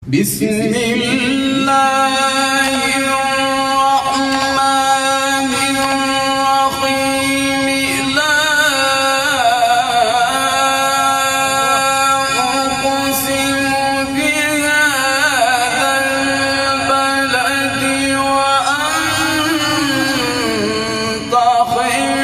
بسم الله الرحمن الرحيم لا أقسم بهذا البلد وأنت حل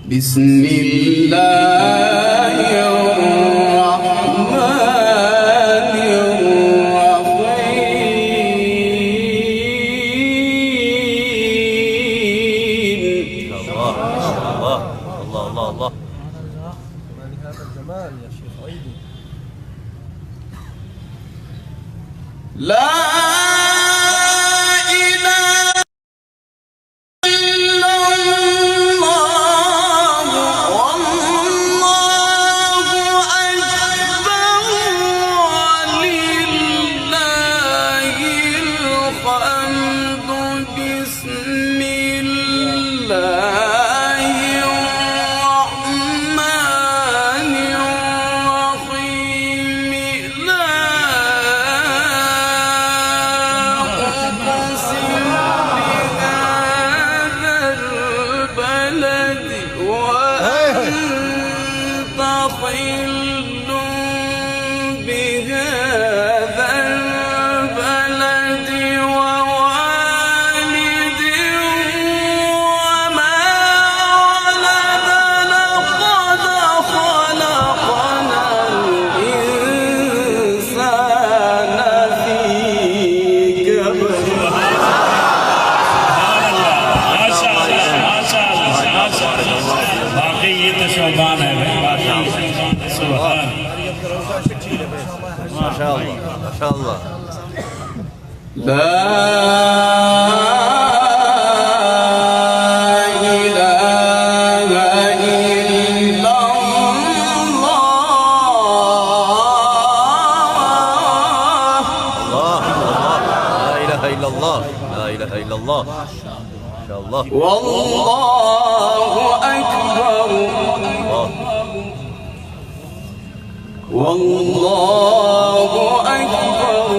بسم الله الرحمن الرحيم الله ما لهذا الجمال يا شيخ عيدي. لا ما شاء الله ما شاء الله. لا إله إلا الله. لا إله إلا الله. لا إله إلا الله. ما شاء الله. والله أكبر. والله أكبر.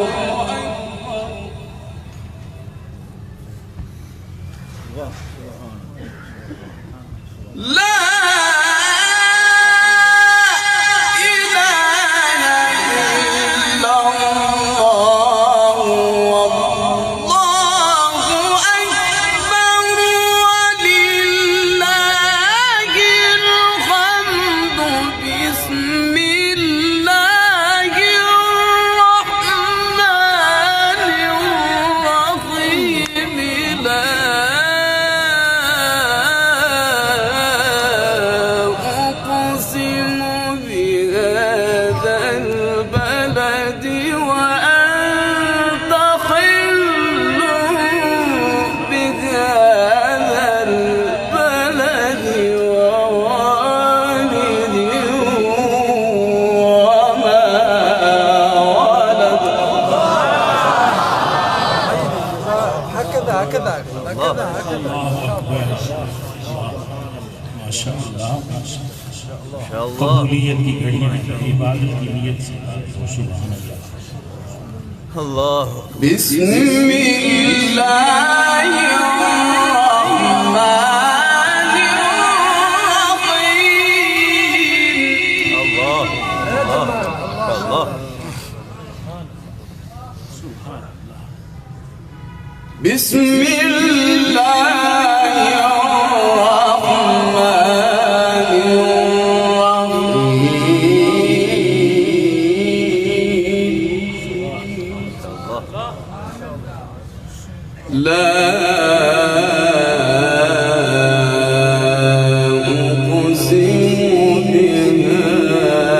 لا هكذا ما شاء الله الله. قبولیت کی گھڑیاں عبادت کی نیت سے سبحان اللہ. الله. بسم الله الرحمن الرحيم. الله الله. بسم الله الرحمن الرحيم. لا أقسم بهذا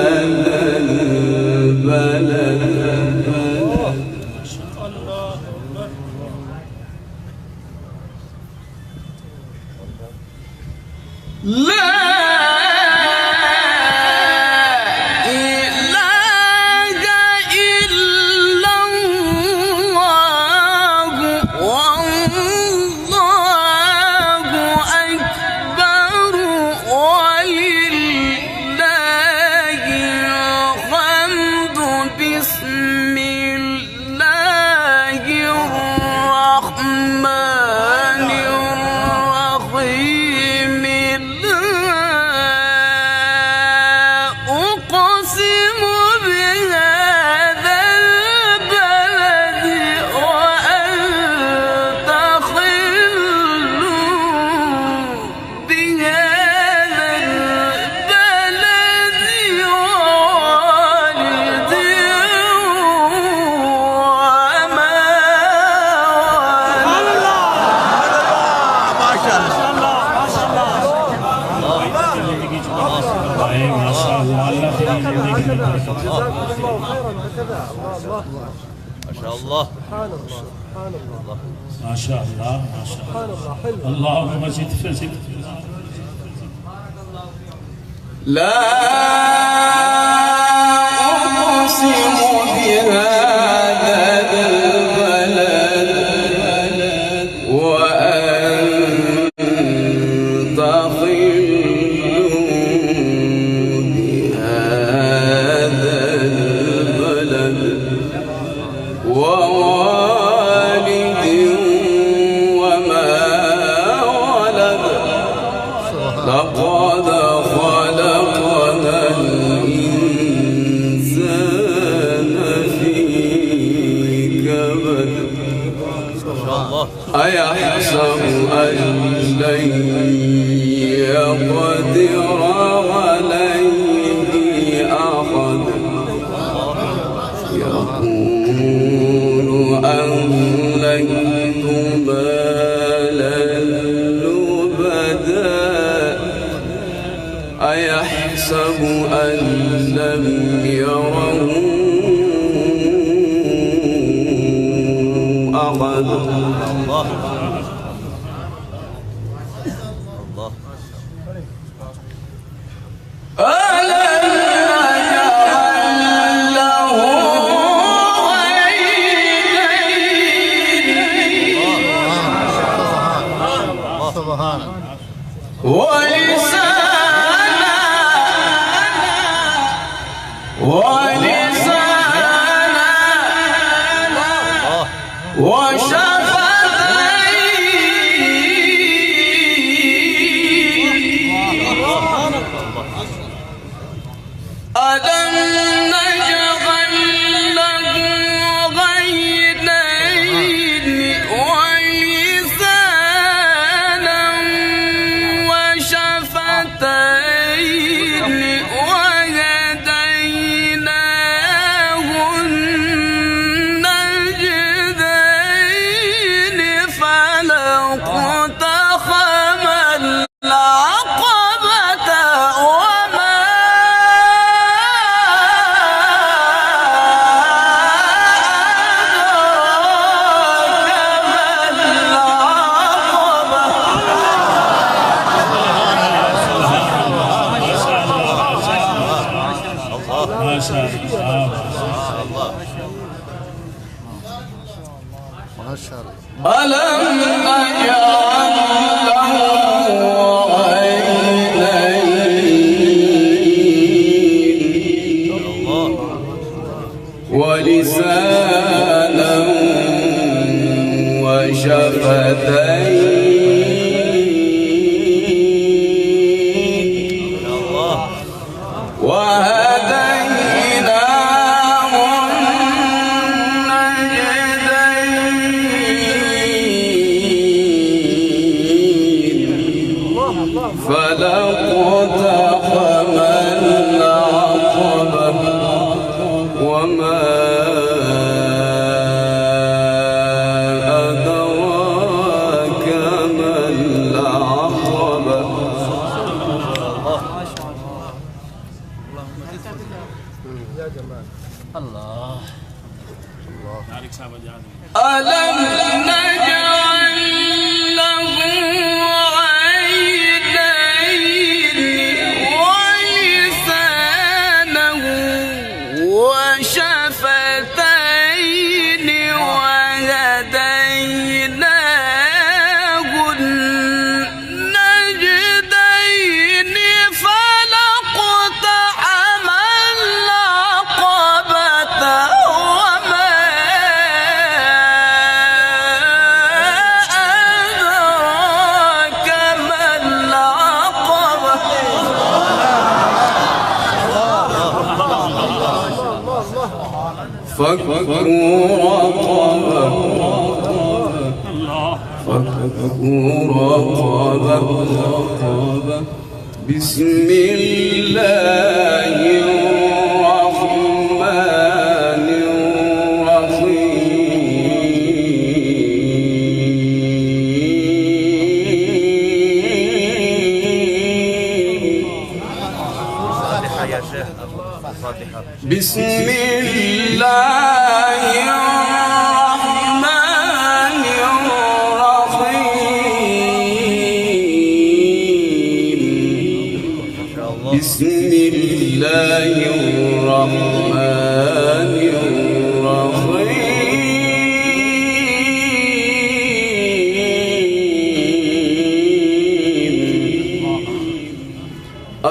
شاء الله الله هكذا يهديك هكذا بارك الله. جزاكم الله خيرا هكذا الله ما شاء الله. سبحان الله سبحان الله ما شاء الله ما شاء الله. سبحان الله حلو اللهم زد فزد. لا أقسم بهذا البلد وأنت حل بهذا البلد ووالد وما ولد لقد خلقنا الإنسان في كبد ما شاء الله. أيحسب أن لن يقدر عليه أحد يقول أهلكت مالا لبدا أيحسب أن لم يره أحد الله. الله. ألم نجعل له عينين ولسانا وشفتين ألم نجعل له عينين ولسانا وشفتين وهديناه النجدين فلا اقتحم العقبة وما أدراك ما العقبة ما شاء الله. ألم نجعل له عينين ولسانا وشفتين وهديناه النجدين فلا اقتحم العقبة وما أدراك ما العقبة يا جمال ألم نجعل له عينين ولسانا وشفتين وهديناه النجدين فلا اقتحم العقبة وما أدراك ما العقبة فك رقبة بسم الله الرحمن الرحيم شيخ الفاتحة. بسم الله الرحمن الرحيم. بسم الله الرحمن الرحيم.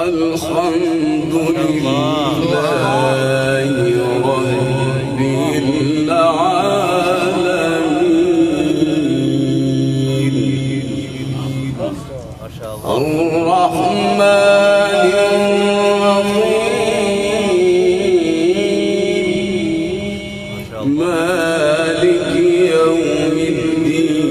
الحمد لله رب العالمين. ما شاء الله. الرحمن الرحيم. مالك يوم الدين.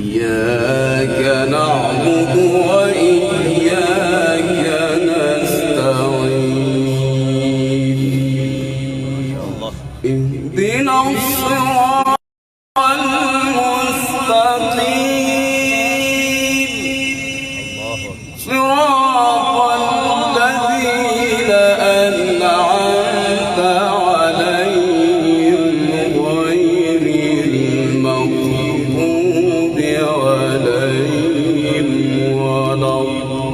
إياك نعبد وإياك نستعين. اهدنا الصراط المستقيم. صراط الذين أنعمت عليهم غير المغضوب عليهم ولا الضالين.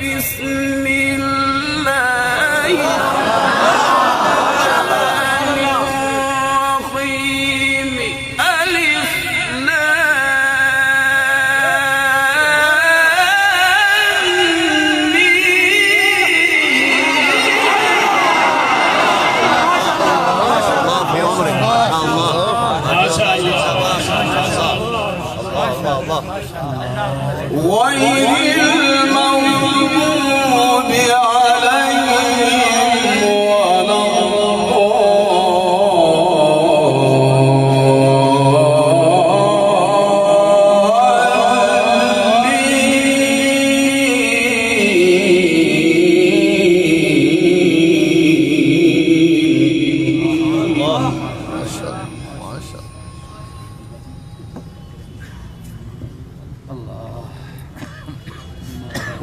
بسم الله الرحمن الرحيم. ألف لام غير المغضوب عليهم ولا الضالين.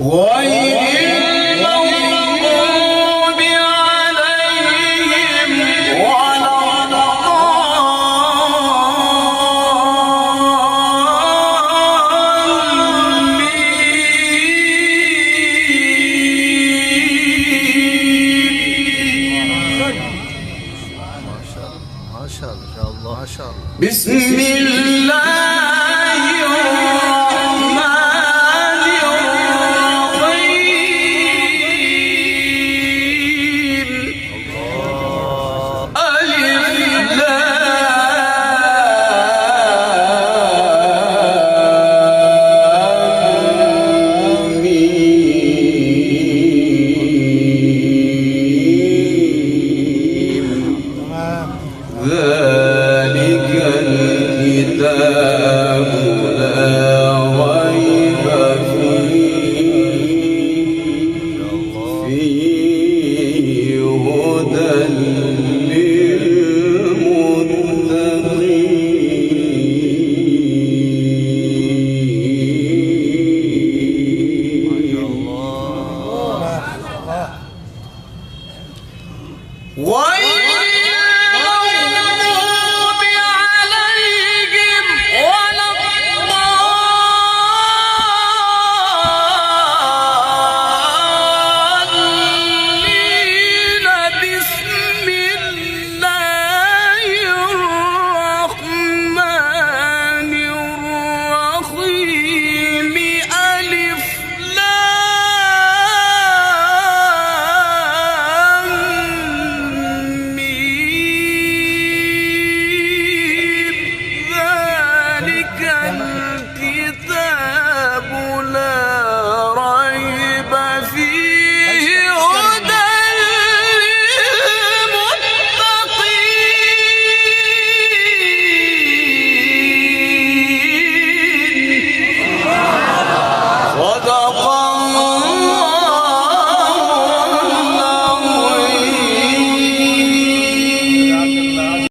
غير